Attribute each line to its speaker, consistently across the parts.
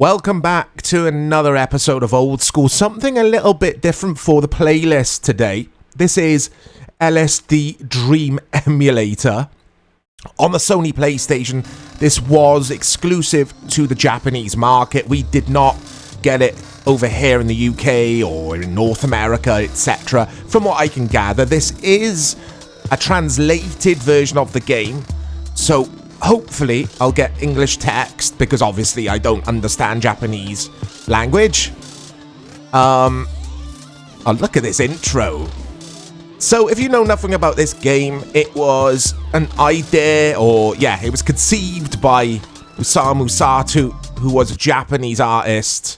Speaker 1: Welcome back to another episode of Old School. Something a little bit different for the playlist today. This is LSD Dream Emulator. On the Sony PlayStation, this was exclusive to the Japanese market. We did not get it over here in the UK or in North America, etc. From what I can gather, this is a translated version of the game. So hopefully I'll get English text, because obviously I don't understand Japanese language. Oh, look at this intro. So if you know nothing about this game, it was an idea, it was conceived by Osamu Sato, who was a Japanese artist,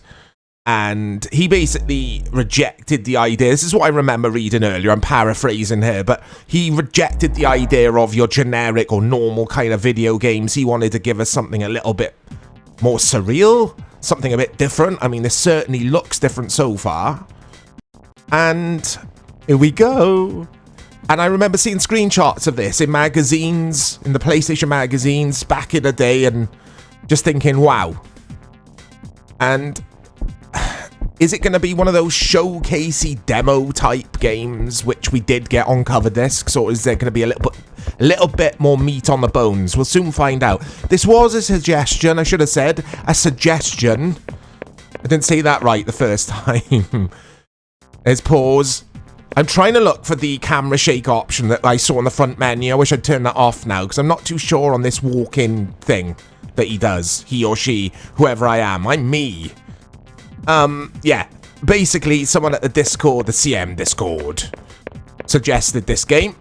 Speaker 1: and he basically rejected the idea. This is what I remember reading earlier. I'm paraphrasing here, but he rejected the idea of your generic or normal kind of video games. He wanted to give us something a little bit more surreal, something a bit different. I mean, this certainly looks different so far. And here we go. And I remember seeing screenshots of this in magazines, in the PlayStation magazines back in the day, and just thinking, wow. And is it going to be one of those showcasey demo type games, which we did get on cover discs, or is there going to be a little bit more meat on the bones? We'll soon find out. This was a suggestion. I should have said a suggestion. I didn't say that right the first time. There's pause. I'm trying to look for the camera shake option that I saw on the front menu. I wish I'd turn that off now, because I'm not too sure on this walk-in thing that he does. He or she, whoever I am. I'm me. Basically, someone at the Discord, the CM Discord, suggested this game.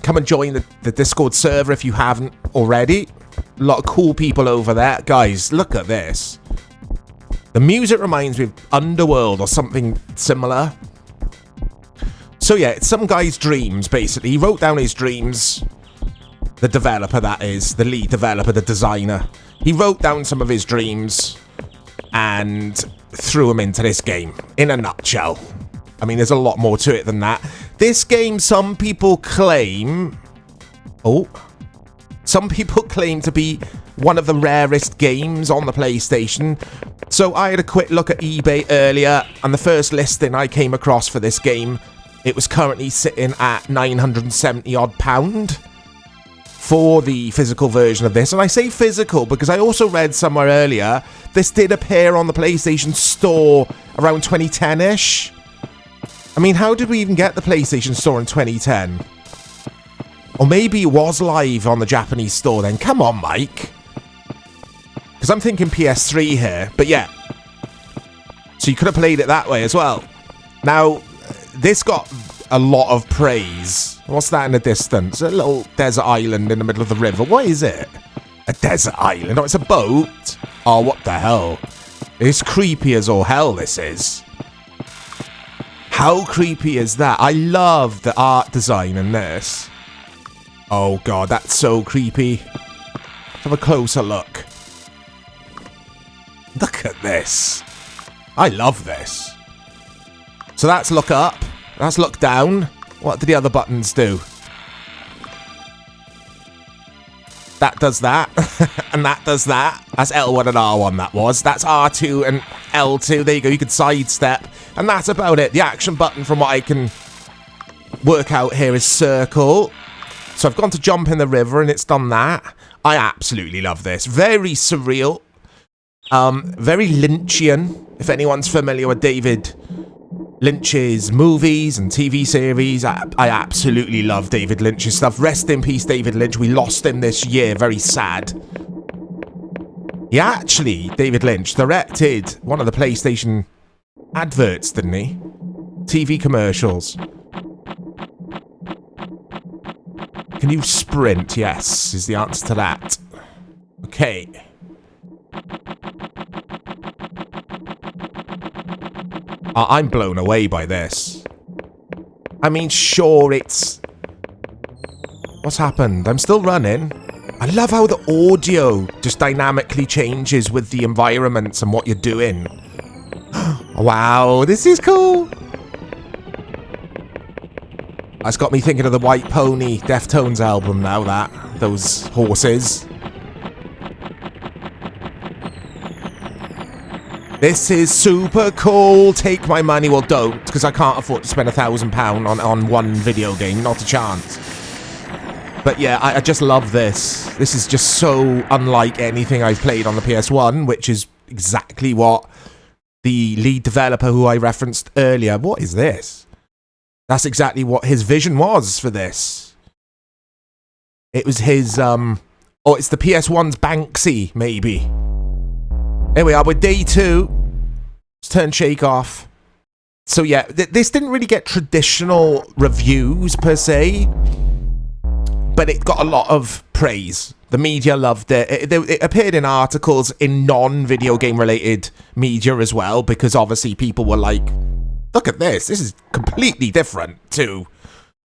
Speaker 1: Come and join the Discord server if you haven't already. A lot of cool people over there. Guys, look at this. The music reminds me of Underworld or something similar. So yeah, it's some guy's dreams, basically. He wrote down his dreams. The developer, that is. The lead developer, the designer. He wrote down some of his dreams and threw them into this game, in a nutshell. I mean, there's a lot more to it than that. This game, some people claim to be one of the rarest games on the PlayStation. So I had a quick look at eBay earlier, and the first listing I came across for this game, it was currently sitting at £970 odd for the physical version of this. And I say physical because I also read somewhere earlier this did appear on the PlayStation Store around 2010-ish. I mean, how did we even get the PlayStation Store in 2010? Or maybe it was live on the Japanese store then. Come on, Mike. Because I'm thinking PS3 here. But yeah. So you could have played it that way as well. Now, this got a lot of praise. What's that in the distance? A little desert island in the middle of the river. What is it? A desert island? Oh, it's a boat. Oh, what the hell? It's creepy as all hell, this is. How creepy is that? I love the art design in this. Oh god, that's so creepy. Let's have a closer look. Look at this. I love this. So that's look up. That's look down. What do the other buttons do? That does that. And that does that. That's L1 and R1, that was. That's R2 and L2. There you go. You can sidestep. And that's about it. The action button, from what I can work out here, is circle. So I've gone to jump in the river, and it's done that. I absolutely love this. Very surreal. Very Lynchian. If anyone's familiar with David Lynch's movies and TV series, I absolutely love David Lynch's stuff. Rest in peace, David Lynch. We lost him this year. Very sad. He actually, David Lynch, directed one of the PlayStation adverts, didn't he? TV commercials. Can you sprint? Yes, is the answer to that. Okay. I'm blown away by this. I mean, sure, it's... What's happened? I'm still running. I love how the audio just dynamically changes with the environments and what you're doing. Wow, this is cool. That's got me thinking of the White Pony Deftones album now, those horses. This is super cool. Take my money. Well, don't, because I can't afford to spend £1,000 on one video game. Not a chance. But yeah, I just love this. This is just so unlike anything I've played on the PS1, which is exactly what the lead developer who I referenced earlier... What is this? That's exactly what his vision was for this. It was his, Oh, it's the PS1's Banksy, maybe. Here we are with day 2. Let's turn shake off. So yeah, this didn't really get traditional reviews per se, but it got a lot of praise. The media loved it. It appeared in articles in non-video game related media as well, because obviously people were like, look at this. This is completely different to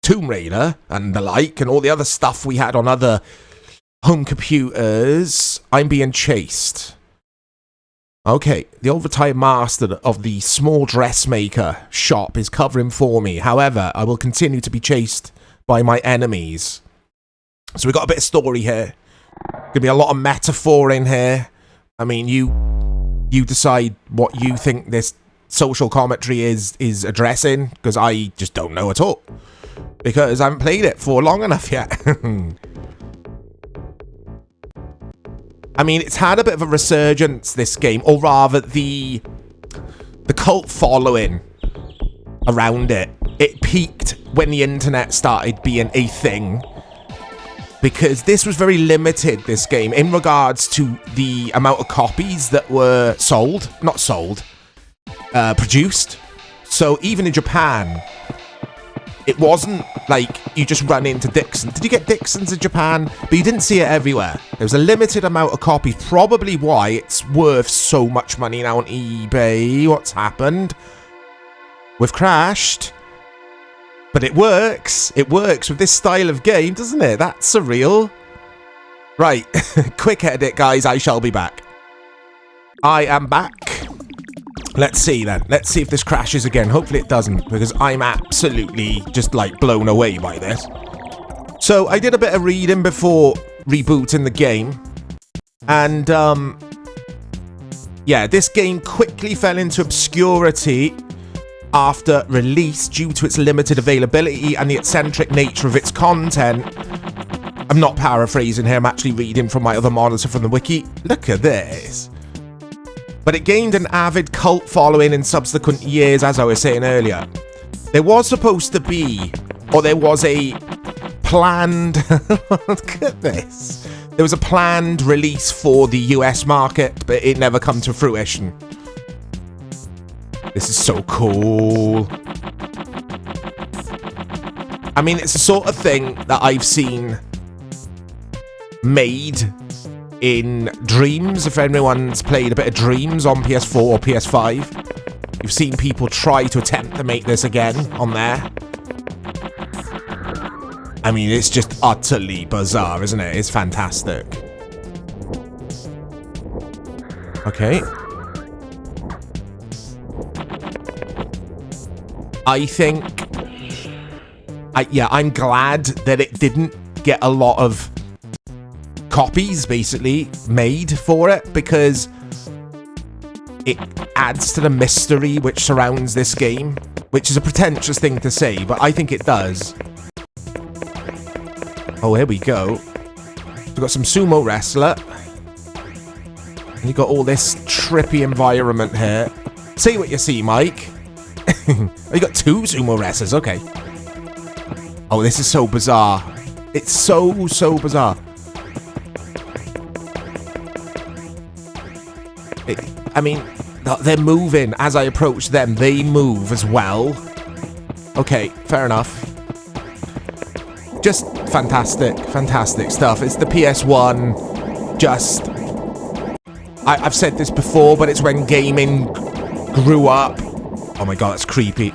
Speaker 1: Tomb Raider and the like, and all the other stuff we had on other home computers. I'm being chased. Okay, the old retired master of the small dressmaker shop is covering for me. However, I will continue to be chased by my enemies. So we've got a bit of story here. Gonna be a lot of metaphor in here. I mean, you decide what you think this social commentary is addressing, because I just don't know at all, because I haven't played it for long enough yet. I mean, it's had a bit of a resurgence, this game, or rather the cult following around it. It peaked when the internet started being a thing, because this was very limited, this game, in regards to the amount of copies that were produced. So even in Japan, it wasn't like you just run into Dixon. Did you get Dixons in Japan? But you didn't see it everywhere. There was a limited amount of copies, probably why it's worth so much money now on eBay. What's happened? We've crashed. But it works. It works with this style of game, doesn't it? That's surreal. Right. Quick edit, guys. I shall be back. I am back. Let's see then. Let's see if this crashes again. Hopefully it doesn't, because I'm absolutely just like blown away by this. So I did a bit of reading before rebooting the game. And yeah, this game quickly fell into obscurity after release due to its limited availability and the eccentric nature of its content. I'm not paraphrasing here, I'm actually reading from my other monitor from the wiki. Look at this. But it gained an avid cult following in subsequent years, as I was saying earlier. There was supposed to be, or there was a planned... Look at this. There was a planned release for the US market, but it never come to fruition. This is so cool. I mean, it's the sort of thing that I've seen made in Dreams. If anyone's played a bit of Dreams on PS4 or PS5, you've seen people try to attempt to make this again on there. I mean, it's just utterly bizarre, isn't it? It's fantastic. Okay. I think... I'm glad that it didn't get a lot of copies, basically, made for it, because it adds to the mystery which surrounds this game, which is a pretentious thing to say, but I think it does. Oh, here we go. We've got some sumo wrestler. And you've got all this trippy environment here. See what you see, Mike. Oh, you got 2 sumo wrestlers, okay. Oh, this is so bizarre. It's so bizarre. I mean, they're moving. As I approach them, they move as well. Okay, fair enough. Just fantastic stuff. It's the PS1. Just... I've said this before, but it's when gaming grew up. Oh my god, that's creepy.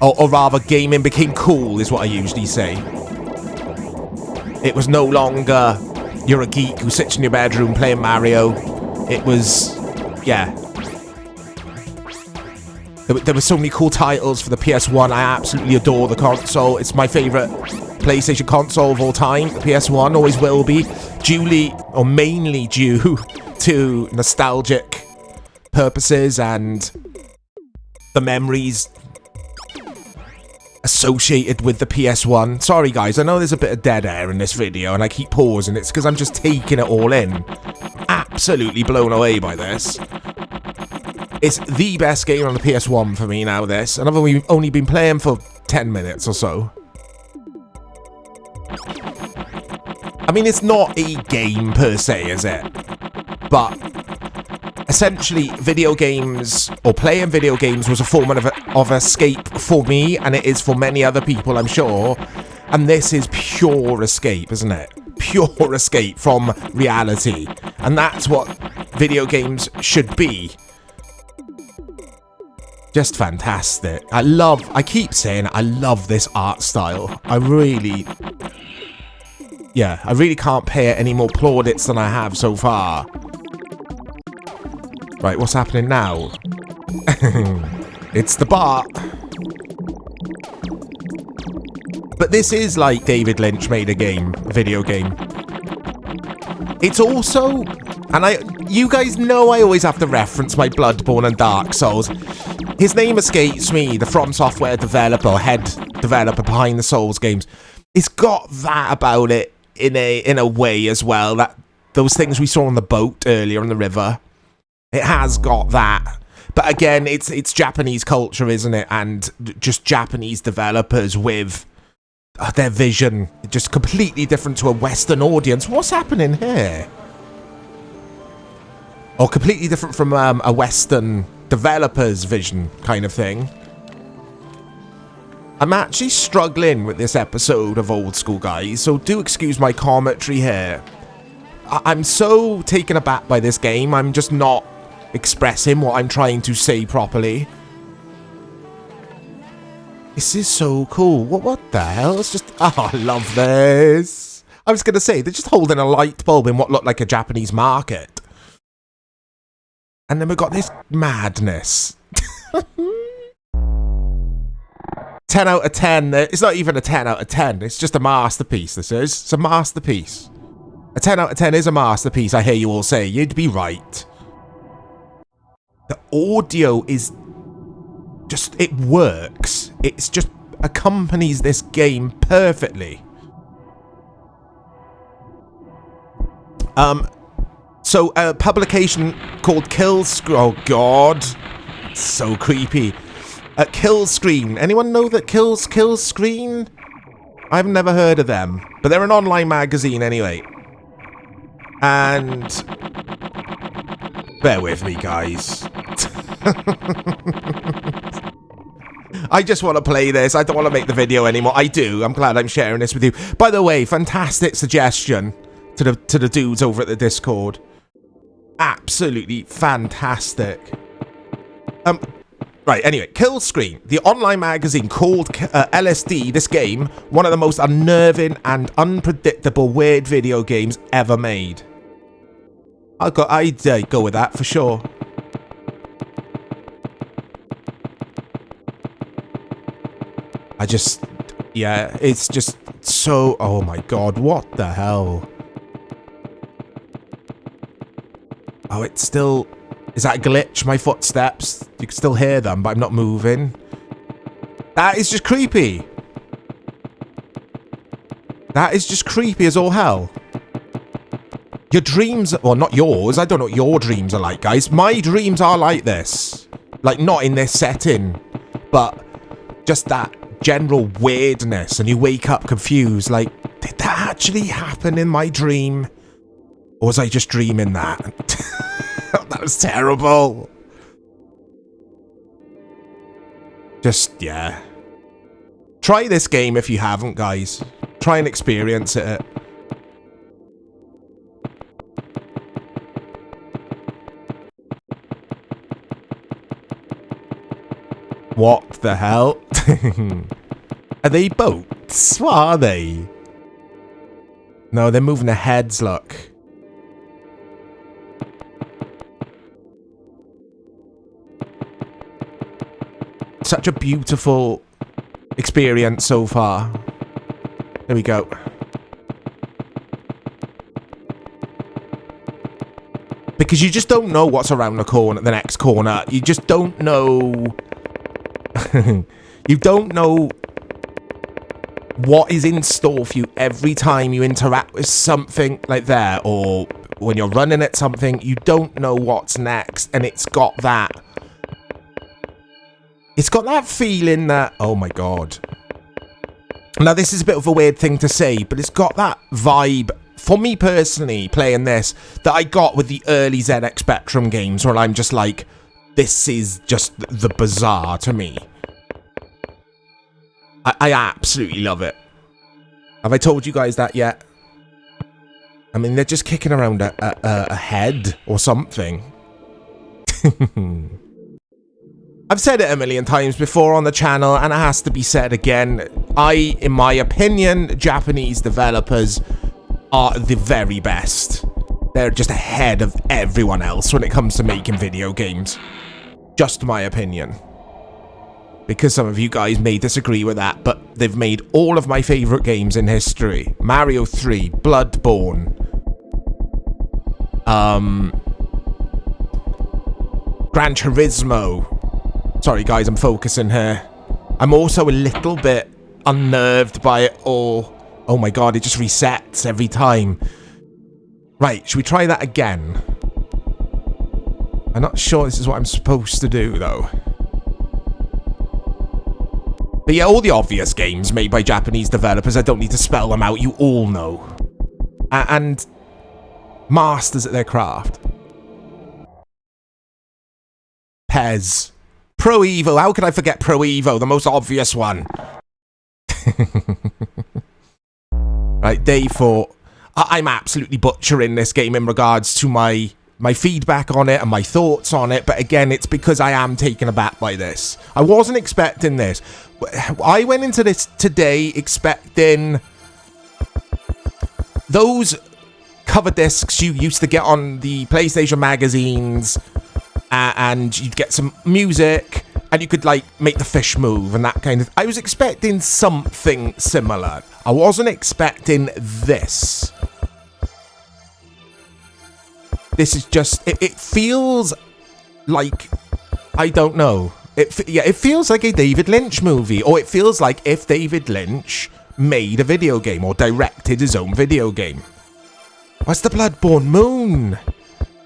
Speaker 1: Or rather, gaming became cool, is what I usually say. It was no longer, you're a geek who sits in your bedroom playing Mario. It was, yeah. There were so many cool titles for the PS1. I absolutely adore the console. It's my favourite PlayStation console of all time. The PS1 always will be. Mainly due to nostalgic purposes and the memories associated with the PS1. Sorry guys, I know there's a bit of dead air in this video and I keep pausing. It's because I'm just taking it all in. Absolutely blown away by this. It's the best game on the PS1 for me now, this. And I've only been playing for 10 minutes or so. I mean, it's not a game per se, is it? But essentially, video games, or playing video games, was a form of escape for me, and it is for many other people, I'm sure. And this is pure escape, isn't it? Pure escape from reality. And that's what video games should be. Just fantastic. I keep saying I love this art style. I really can't pay it any more plaudits than I have so far. Right, what's happening now? It's the bar. But this is like David Lynch made a video game. It's also, and you guys know I always have to reference my Bloodborne and Dark Souls. His name escapes me, the From Software developer, head developer behind the Souls games. It's got that about it in a way as well. That those things we saw on the boat earlier on the river. It has got that. But again, it's Japanese culture, isn't it? And just Japanese developers with their vision just completely different to a Western audience. What's happening here? Or completely different from a Western developer's vision kind of thing. I'm actually struggling with this episode of Old School, guys, so do excuse my commentary here. I'm so taken aback by this game, I'm just not expressing what I'm trying to say properly. This is so cool. What the hell? It's just... Oh, I love this. I was going to say, they're just holding a light bulb in what looked like a Japanese market. And then we've got this madness. 10 out of 10. It's not even a 10 out of 10. It's just a masterpiece, this is. It's a masterpiece. A 10 out of 10 is a masterpiece, I hear you all say. You'd be right. The audio is just... It works. It's just accompanies this game perfectly. So a publication called Kill Screen. Oh god, it's so creepy. Kill Screen. Anyone know that Kill Screen? I've never heard of them, but they're an online magazine anyway. And bear with me, guys. I just want to play this. I don't want to make the video anymore. I do. I'm glad I'm sharing this with you. By the way, fantastic suggestion to the dudes over at the Discord. Absolutely fantastic. Right, anyway, Kill Screen, the online magazine called LSD, this game, one of the most unnerving and unpredictable weird video games ever made. I'd go with that for sure. Yeah, it's just so, oh my god, what the hell? Oh, it's still... Is that a glitch? My footsteps? You can still hear them, but I'm not moving. That is just creepy. That is just creepy as all hell. Your dreams... Well, not yours. I don't know what your dreams are like, guys. My dreams are like this. Like, not in this setting. But just that general weirdness. And you wake up confused. Like, did that actually happen in my dream? Or was I just dreaming that? That was terrible. Just, yeah. Try this game if you haven't, guys. Try and experience it. What the hell? Are they boats? What are they? No, they're moving their heads, look. Such a beautiful experience so far. There we go. Because you just don't know what's around the corner, the next corner. You just don't know. You don't know what is in store for you every time you interact with something like that, or when you're running at something, you don't know what's next, and it's got that feeling that, oh my god. Now, this is a bit of a weird thing to say, but it's got that vibe, for me personally, playing this, that I got with the early ZX Spectrum games, where I'm just like, this is just the bizarre to me. I absolutely love it. Have I told you guys that yet? I mean, they're just kicking around a head or something. I've said it a million times before on the channel, and it has to be said again. In my opinion, Japanese developers are the very best. They're just ahead of everyone else when it comes to making video games. Just my opinion. Because some of you guys may disagree with that, but they've made all of my favourite games in history. Mario 3, Bloodborne, Gran Turismo. Sorry guys, I'm focusing here. I'm also a little bit unnerved by it all. Oh my god, it just resets every time. Right, should we try that again? I'm not sure this is what I'm supposed to do though. But yeah, all the obvious games made by Japanese developers, I don't need to spell them out, you all know. And masters at their craft. Pez. Pro Evo, how could I forget Pro Evo, the most obvious one? Right, day 4. I'm absolutely butchering this game in regards to my feedback on it and my thoughts on it, but again, it's because I am taken aback by this. I wasn't expecting this. I went into this today expecting those cover discs you used to get on the PlayStation magazines, and you'd get some music, and you could, like, make the fish move and that kind of... I was expecting something similar. I wasn't expecting this. This is just... It feels like... I don't know. It feels like a David Lynch movie, or it feels like if David Lynch made a video game, or directed his own video game. What's the Bloodborne moon?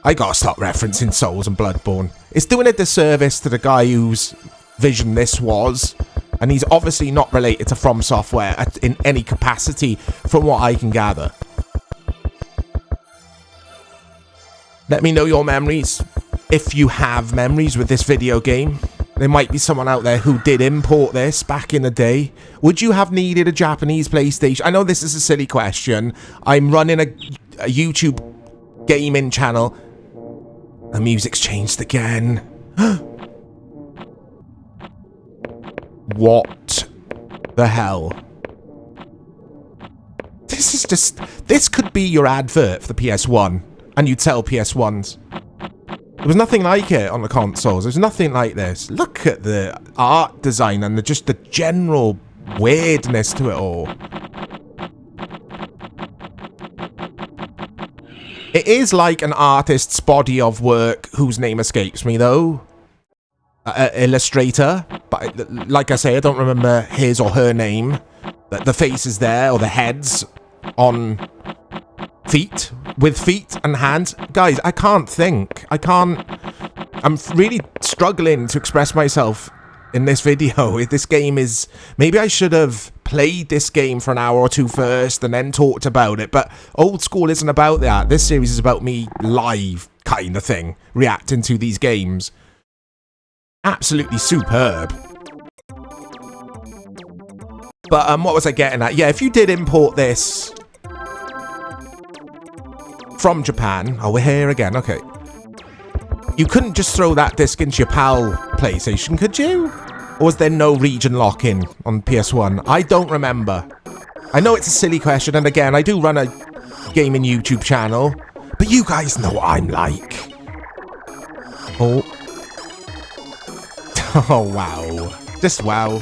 Speaker 1: I gotta stop referencing Souls and Bloodborne. It's doing a disservice to the guy whose vision this was, and he's obviously not related to From Software in any capacity, from what I can gather. Let me know your memories, if you have memories with this video game. There might be someone out there who did import this back in the day. Would you have needed a Japanese PlayStation? I know this is a silly question. I'm running a YouTube gaming channel. The music's changed again. What the hell? This is just... This could be your advert for the PS1. And you'd sell PS1s. There was nothing like it on the consoles. There's nothing like this. Look at the art design and just the general weirdness to it all. It is like an artist's body of work whose name escapes me, though. Illustrator. But like I say, I don't remember his or her name. The face is there, or the heads on feet. With feet and hands. Guys, I can't think. I'm really struggling to express myself in this video. This game is... Maybe I should have played this game for an hour or two first and then talked about it, but Old School isn't about that. This series is about me live kind of thing, reacting to these games. Absolutely superb. But what was I getting at? Yeah, if you did import this from Japan... Oh, we're here again, okay. You couldn't just throw that disc into your PAL PlayStation, could you? Or was there no region lock-in on PS1? I don't remember. I know it's a silly question, and again, I do run a gaming YouTube channel, but you guys know what I'm like. Oh. Oh, wow. Just wow.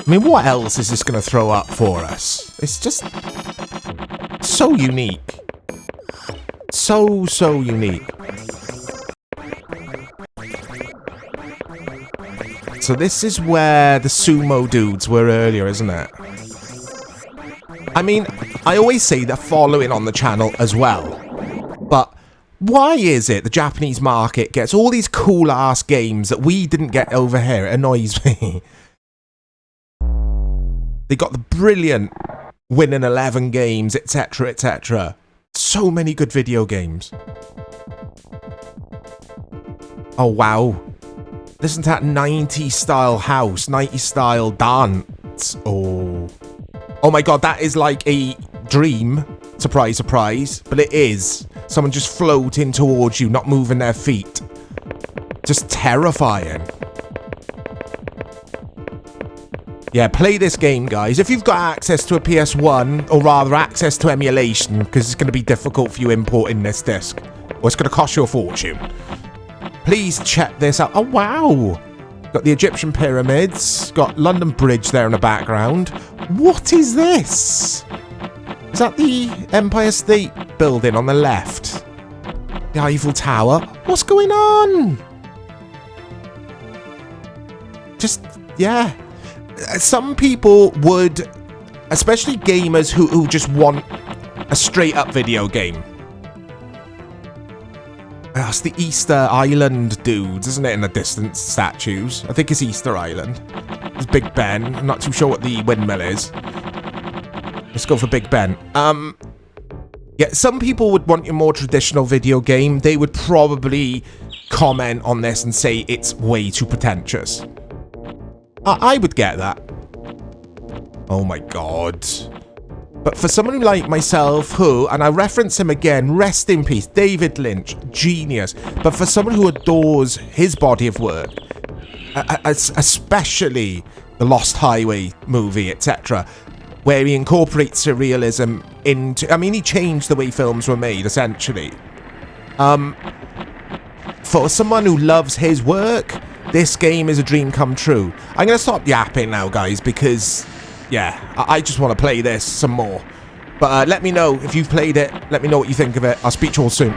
Speaker 1: I mean, what else is this going to throw up for us? It's just so unique. So unique. So this is where the sumo dudes were earlier, isn't it? I mean, I always say they're following on the channel as well. But why is it the Japanese market gets all these cool-ass games that we didn't get over here? It annoys me. They got the brilliant winning 11 games, etc, etc. So many good video games. Oh, wow. Listen to that 90s style house, 90s style dance. Oh my god, that is like a dream. Surprise, surprise. But it is. Someone just floating towards you, not moving their feet. Just terrifying. Yeah, play this game, guys. If you've got access to a PS1, or rather access to emulation, because it's going to be difficult for you importing this disc, or it's going to cost you a fortune. Please check this out. Oh, wow. Got the Egyptian pyramids. Got London Bridge there in the background. What is this? Is that the Empire State Building on the left? The Eiffel Tower? What's going on? Just, yeah. Some people would, especially gamers who just want a straight up video game. That's the Easter Island dudes, isn't it, in the distance statues? I think it's Easter Island. There's Big Ben. I'm not too sure what the windmill is. Let's go for Big Ben. Yeah, some people would want a more traditional video game. They would probably comment on this and say it's way too pretentious. I would get that. Oh my god. But for someone like myself who, and I reference him again, rest in peace, David Lynch, genius. But for someone who adores his body of work, especially the Lost Highway movie, etc., where he incorporates surrealism into, I mean, he changed the way films were made, essentially. For someone who loves his work, this game is a dream come true. I'm going to stop yapping now, guys, because, yeah, I just want to play this some more. But let me know if you've played it. Let me know what you think of it. I'll speak to you all soon.